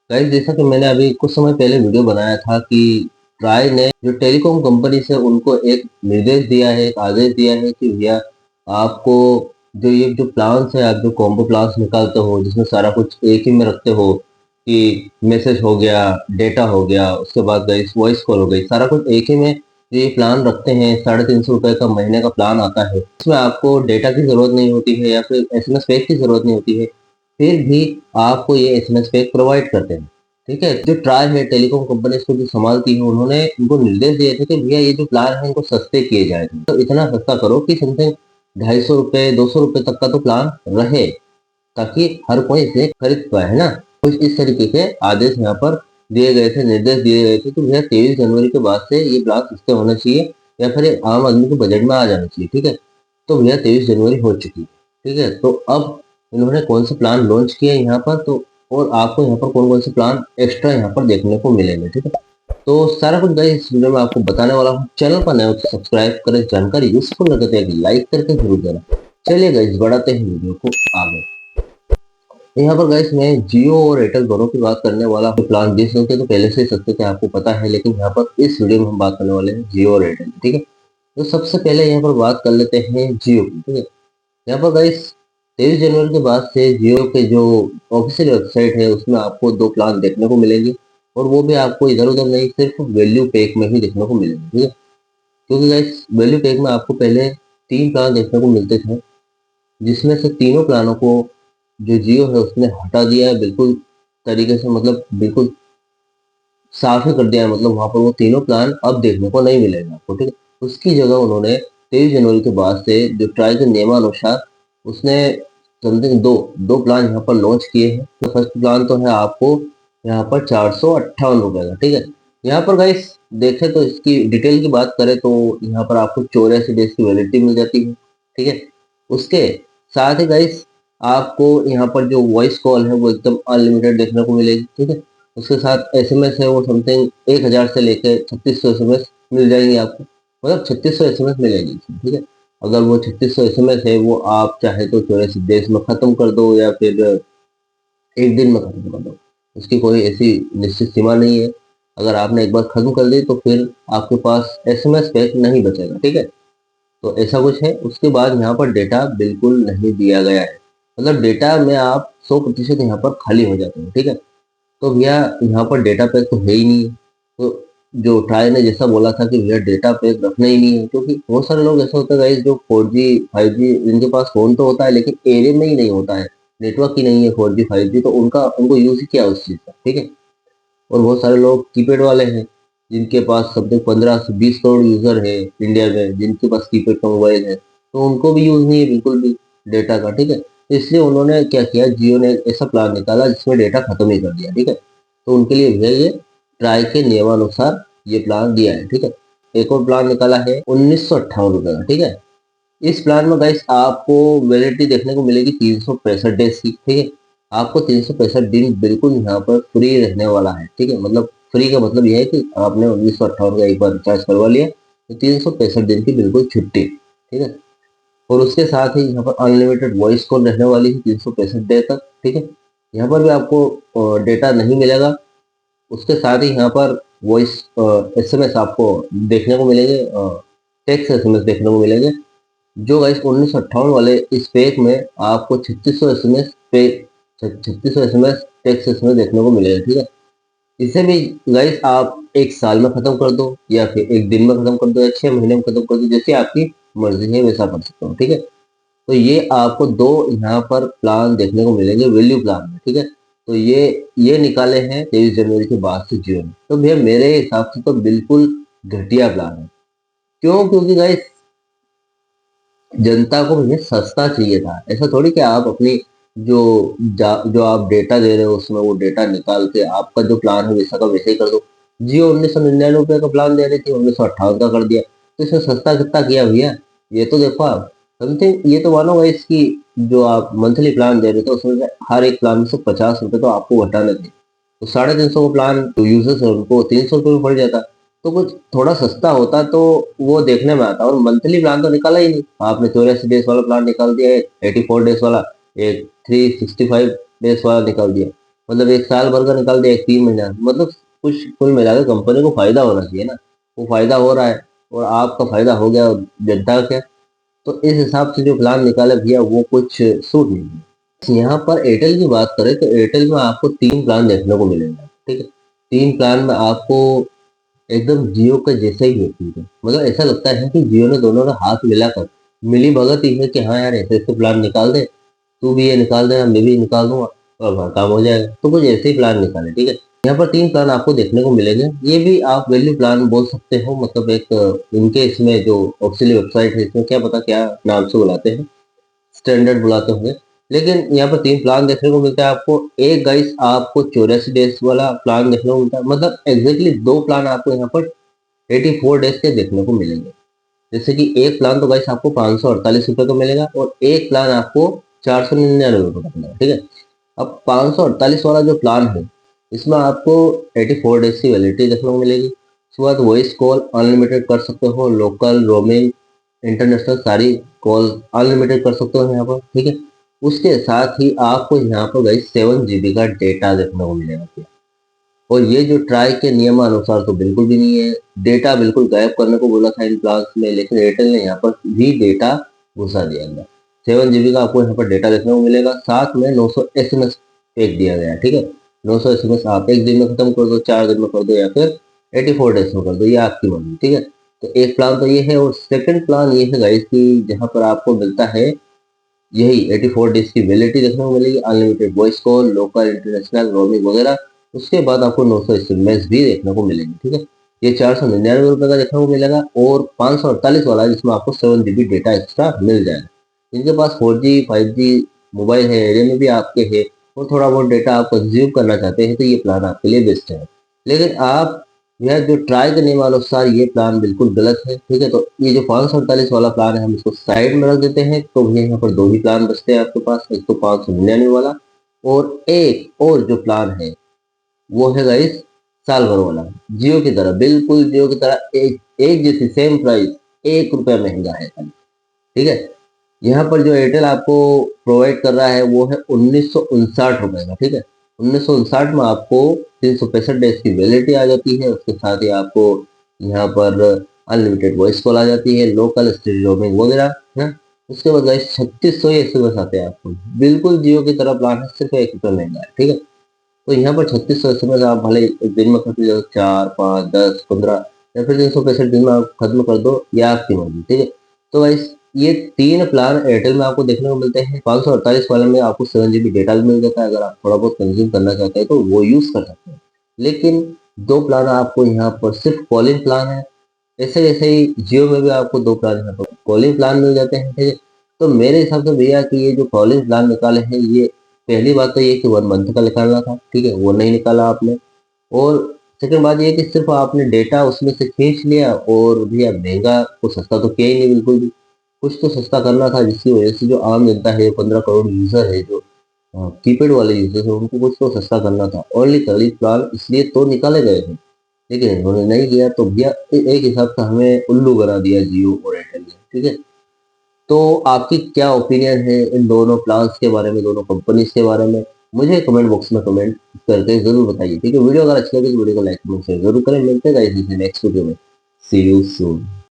Guys, जैसा कि मैंने अभी कुछ समय पहले वीडियो बनाया था कि ट्राई ने जो टेलीकॉम कंपनी से उनको एक निर्देश दिया है, एक आदेश दिया है कि भैया आपको जो प्लान्स है, आप जो कॉम्बो प्लान्स निकालते हो जिसमें सारा कुछ एक ही में रखते हो कि मैसेज हो गया, डेटा हो गया, उसके बाद गाइस वॉइस कॉल हो गई, सारा कुछ एक ही में जो ये प्लान रखते हैं। 350 रुपए का महीने का प्लान आता है। इसमें आपको डेटा की जरूरत नहीं होती है या फिर एसएमएस पैक की जरूरत नहीं होती है, फिर भी आपको ये एसएमएस पैक प्रोवाइड करते हैं। ठीक है, जो ट्राई है टेलीकॉम कंपनी इसको जो संभालती है, उन्होंने इनको निर्देश दिए थे कि भैया ये जो प्लान है इनको सस्ते किए जाए, तो इतना सस्ता करो कि समथिंग 250 रुपए 200 रुपए तक का तो प्लान रहे, ताकि हर कोई इसे खरीद पाए, है ना। कुछ इस तरीके के आदेश यहाँ पर दिए गए थे, निर्देश दिए गए थे कि भैया 23 जनवरी के बाद से ये प्लान सस्ते होने चाहिए या फिर ये आम आदमी के बजट में आ जाना चाहिए। ठीक है, तो भैया 23 जनवरी हो चुकी है। ठीक है, तो अब इन्होंने कौन से प्लान लॉन्च किए यहाँ पर, तो और आपको यहाँ पर कौन कौन से प्लान एक्स्ट्रा यहाँ पर देखने को मिलेंगे। ठीक है, तो सारा कुछ गाइस इस वीडियो में आपको बताने वाला हूँ। चैनल पर नए हो तो सब्सक्राइब करें, जानकारी यूजफुल लगे तो एक लाइक करके जरूर देना। चलिए गाइस, बढ़ाते हैं वीडियो को आगे। यहाँ पर गाइस मैं जियो और एयरटेल दोनों की बात करने वाला हूँ। प्लान जिस होते तो पहले से ही सस्ते थे, आपको पता है, लेकिन यहाँ पर इस वीडियो में हम बात करने वाले हैं जियो और एयरटेल। ठीक है, तो सबसे पहले यहाँ पर बात कर लेते हैं जियो की। ठीक है, यहाँ पर गाइस 23 जनवरी के बाद से जियो के जो ऑफिशियल वेबसाइट है उसमें आपको दो प्लान देखने को मिलेंगे, और वो भी आपको इधर उधर नहीं, सिर्फ वैल्यू पैक में ही देखने को मिलेंगे। ठीक है, क्योंकि गाइस वैल्यू पैक में आपको पहले तीन प्लान देखने को मिलते थे, जिसमें से तीनों प्लानों को जो जियो है उसने हटा दिया है बिल्कुल तरीके से, मतलब बिल्कुल साफ ही कर दिया है। मतलब वहां पर वो तीनों प्लान अब देखने को नहीं मिलेगा आपको। ठीक है, उसकी जगह उन्होंने 23 जनवरी के बाद से जो ट्राई के नियमानुसार उसने समथिंग दो दो प्लान यहाँ पर लॉन्च किए हैं। तो फर्स्ट प्लान तो है आपको यहाँ पर 458 रुपए का। ठीक है, यहाँ पर गाइस देखें तो इसकी डिटेल की बात करें तो यहाँ पर आपको 84 डेज की वैलिडिटी मिल जाती है। ठीक है, उसके साथ ही गाइस आपको यहाँ पर जो वॉइस कॉल है वो एकदम अनलिमिटेड देखने को मिलेगी। ठीक है, उसके साथ एसएमएस है वो समथिंग 1000 से लेकर 3600 एसएमएस मिल जाएंगे आपको, मतलब 3600 एसएमएस मिलेगी इसमें। ठीक है, अगर वो 3600 एसएमएस है वो आप चाहे तो 84 डेज में खत्म कर दो या फिर एक दिन में खत्म कर दो, उसकी कोई ऐसी निश्चित सीमा नहीं है। अगर आपने एक बार खत्म कर दी तो फिर आपके पास एसएमएस पैक नहीं बचेगा। ठीक है, तो ऐसा कुछ है। उसके बाद यहाँ पर डेटा बिल्कुल नहीं दिया गया है, मतलब डेटा में आप 100% यहाँ पर खाली हो जाते हैं। ठीक है, तो भैया यहाँ पर डेटा पैक तो है ही नहीं। तो जो ट्राई ने जैसा बोला था कि भैया डेटा पैक रखना ही नहीं है, क्योंकि बहुत सारे लोग ऐसा होता है गाइस जो 4G 5G इनके पास फोन तो होता है लेकिन एरिया में ही नहीं होता है, नेटवर्क ही नहीं है 4G 5G, तो उनका उनको यूज ही क्या उस चीज का। ठीक है, और बहुत सारे लोग कीपैड वाले हैं जिनके पास समथिंग 15 से 20 करोड़ यूजर है इंडिया में, जिनके पास कीपैड का मोबाइल है, तो उनको भी यूज नहीं है बिल्कुल भी डेटा का। ठीक है, तो इसलिए उन्होंने क्या किया, जियो ने एक ऐसा प्लान निकाला जिसमें डेटा खत्म ही कर दिया। ठीक है, तो उनके लिए भैया ये ट्राई के नियमानुसार ये प्लान दिया है। ठीक है, एक और प्लान निकाला है 1958 रुपए का। ठीक है, इस प्लान में गाइस आपको वैलिडिटी देखने को मिलेगी 365 डेज की। ठीक है, आपको 365 दिन बिल्कुल यहाँ पर फ्री रहने वाला है। ठीक है, मतलब फ्री का मतलब यह है कि आपने 1958 का एक बार रिचार्ज करवा लिया तो 365 दिन की बिल्कुल छुट्टी। ठीक है, और उसके साथ ही यहाँ पर अनलिमिटेड वॉइस कॉल रहने वाली है 365 डे तक। ठीक है, यहाँ पर भी आपको डेटा नहीं मिलेगा। उसके साथ ही यहाँ पर वॉइस एसएमएस आपको देखने को मिलेंगे, टेक्स्ट एसएमएस देखने को मिलेंगे। जो गाइस 1958 वाले इस पैक में आपको 3600 एसएमएस टेक्स्ट एसएमएस देखने को मिलेगा। ठीक है, इसे भी गाइस आप एक साल में खत्म कर दो या फिर एक दिन में खत्म कर दो या 6 महीने में खत्म कर दो, जैसे आपकी मर्जी है वैसा कर सकते हो। ठीक है, तो ये आपको दो यहाँ पर प्लान देखने को मिलेंगे वैल्यू प्लान में। ठीक है, तो ये निकाले हैं 23 जनवरी के बाद से जियो ने। तो भैया मेरे हिसाब से तो बिल्कुल घटिया प्लान है। क्यों? क्योंकि गाइस जनता को भैया सस्ता चाहिए था। ऐसा थोड़ी कि आप अपनी जो जो आप डेटा दे रहे हो उसमें वो डेटा निकाल के आपका जो प्लान है वैसा का वैसे ही कर दो। जियो 1999 का प्लान दे रही थी, 1958 का कर दिया, तो इसमें सस्ता कितना किया भैया? ये तो देखो आप समथिंग, ये तो मानो भाई इसकी जो आप मंथली प्लान दे रहे थे उसमें से हर एक प्लान में से 50 रुपए तो आपको घटाने थे, तो 350 का प्लान जो यूजर्स है उनको 300 रुपये में पड़ जाता। तो कुछ थोड़ा सस्ता होता तो वो देखने में आता, और मंथली प्लान तो निकाला ही नहीं आपने। 84 डेज वाला प्लान निकाल दिया, एक 84 डेज वाला, एक 365 डेज वाला निकाल दिया। मतलब एक साल भर का निकाल दिया, एक 3 महीना, मतलब कुछ कुल मिलाकर कंपनी को फायदा होना चाहिए ना। वो फायदा हो रहा है और आपका फायदा हो गया और जनता का क्या। तो इस हिसाब से जो प्लान निकाला भैया वो कुछ सूट नहीं है। यहाँ पर एयरटेल की बात करें तो एयरटेल में आपको 3 प्लान देखने को मिलेंगे, ठीक है। 3 प्लान में आपको एकदम जियो का जैसा ही व्यक्ति है, मतलब ऐसा लगता है कि जियो ने दोनों का हाथ मिलाकर मिली भगत ही है कि हाँ यार ऐसे ऐसे प्लान निकाल दे, तू भी ये निकाल दे, मैं भी निकाल दूंगा और हमारा काम हो जाएगा। तो कुछ ऐसे ही प्लान निकाले, ठीक है। यहाँ पर 3 प्लान आपको देखने को मिलेंगे, ये भी आप वैल्यू प्लान बोल सकते हो, मतलब एक इनके इसमें जो ऑफिशियल वेबसाइट है इसमें क्या पता क्या नाम से बुलाते हैं, स्टैंडर्ड बुलाते होंगे। लेकिन यहाँ पर 3 प्लान देखने को मिलता है आपको। एक गाइस आपको 84 डेज वाला प्लान देखने को मिलता है, मतलब एग्जैक्टली 2 प्लान आपको यहाँ पर 84 डेज के देखने को मिलेंगे। जैसे कि एक प्लान तो गाइस आपको 548 रुपए का मिलेगा और एक प्लान आपको 499 रुपए का मिलेगा, ठीक है। अब 548 वाला जो प्लान है इसमें आपको 84 डेज की वैलिडिटी देखने को मिलेगी। उसके बाद वॉइस कॉल अनलिमिटेड कर सकते हो, लोकल रोमिंग इंटरनेशनल सारी कॉल अनलिमिटेड कर सकते हो यहाँ पर, ठीक है। उसके साथ ही आपको यहाँ पर गाइस 7 GB का डेटा देखने को मिलेगा। और ये जो ट्राई के नियमानुसार तो बिल्कुल भी नहीं है, डेटा बिल्कुल गायब करने को बोला था इन प्लान्स में, लेकिन एयरटेल ने यहाँ पर भी डेटा घुसा दिया अंदर। 7 GB का आपको यहाँ पर डेटा देखने को मिलेगा, साथ में 900 SMS पैक दिया गया है, ठीक है। 900 SMS आप एक दिन में खत्म कर दो, 4 दिन में कर दो या फिर 84 डेज में कर दो, ये आपकी मर्जी, ठीक है। तो एक प्लान तो ये है और सेकंड प्लान ये है गाइस कि जहाँ पर आपको मिलता है यही 84 डेज की वैलिडिटी देखने को मिलेगी, unlimited voice call, local international roaming वगैरह। उसके बाद आपको 900 SMS भी देखने को मिलेंगे, ठीक है। ये 499 रुपए का देखने को मिलेगा और 548 वाला है जिसमें आपको 7 GB डेटा एक्स्ट्रा मिल जाएगा। जिनके पास 4G 5G मोबाइल है, एरिया में भी आपके है और थोड़ा बहुत डेटा आप कंज्यूम करना चाहते हैं तो ये प्लान आपके लिए बेस्ट है। लेकिन आप यह जो ट्राई करने वालों अनुसार ये प्लान बिल्कुल गलत है, ठीक है। तो ये जो 548 वाला प्लान है हम इसको साइड में रख देते हैं। तो भैया यहाँ पर 2 ही प्लान बचते हैं आपके पास, एक तो 599 वाला और एक और जो प्लान है वो है गाइस साल भर वाला। जियो की तरह, बिल्कुल जियो की तरह एक एक जैसी सेम प्राइस, 1 रुपया महंगा है खाली, ठीक है। यहाँ पर जो एयरटेल आपको प्रोवाइड कर रहा है वो है 1959 रुपए का, ठीक है। 1959 में आपको 365 डेज की वैलिडिटी आ जाती है, उसके साथ ही आपको यहाँ पर अनलिमिटेड वॉइस कॉल आ जाती है, लोकल स्टेट रोमिंग वगैरह है। उसके बाद गाइस 3600 SMS आते हैं आपको, बिल्कुल जियो की तरह प्लान है, सिर्फ 1 रुपया महंगा है, ठीक है। तो यहाँ पर 3600 SMS आप भले एक दिन में खत्म कर 4 5 10 15 या फिर 365 दिन में आप खत्म कर दो, या आपकी मर्जी, ठीक है। तो गाइस ये 3 प्लान एयरटेल में आपको देखने को मिलते हैं। 548 वाले में आपको 7 GB डेटा भी मिल जाता है, अगर आप थोड़ा बहुत कंज्यूम करना चाहते हैं तो वो यूज कर सकते हैं। लेकिन 2 प्लान आपको यहाँ पर सिर्फ कॉलिंग प्लान है, ऐसे जैसे ही जियो में भी आपको 2 प्लान यहाँ पर कॉलिंग प्लान मिल जाते हैं, ठीक है। तो मेरे हिसाब से भैया कि ये जो कॉलिंग प्लान निकाले हैं, ये पहली बात तो ये कि 1 मंथ का निकालना था, ठीक है, वो नहीं निकाला आपने। और सेकंड बात ये कि सिर्फ आपने डेटा उसमें से खींच लिया और भैया महंगा को सस्ता तो किया ही नहीं बिल्कुल भी। कुछ तो सस्ता करना था जिसकी वजह से जो आम जनता है, 15 करोड़ यूजर है, जो कीपैड वाले यूजर है, उनको कुछ तो सस्ता करना था। ओनली कॉलिंग प्लान इसलिए तो निकाले गए हैं, लेकिन इन्होंने नहीं किया। तो भैया एक हिसाब से हमें उल्लू बना दिया जियो और एयरटेल ने, ठीक है। तो आपकी क्या ओपिनियन है इन दोनों प्लान्स के बारे में, दोनों कंपनीज के बारे में? मुझे कमेंट बॉक्स में कमेंट करके जरूर बताइए, ठीक है। वीडियो अगर अच्छी लगे तो वीडियो को लाइक कमेंट शेयर जरूर करें। मिलते हैं गाइस नेक्स्ट वीडियो में। सी यू सून।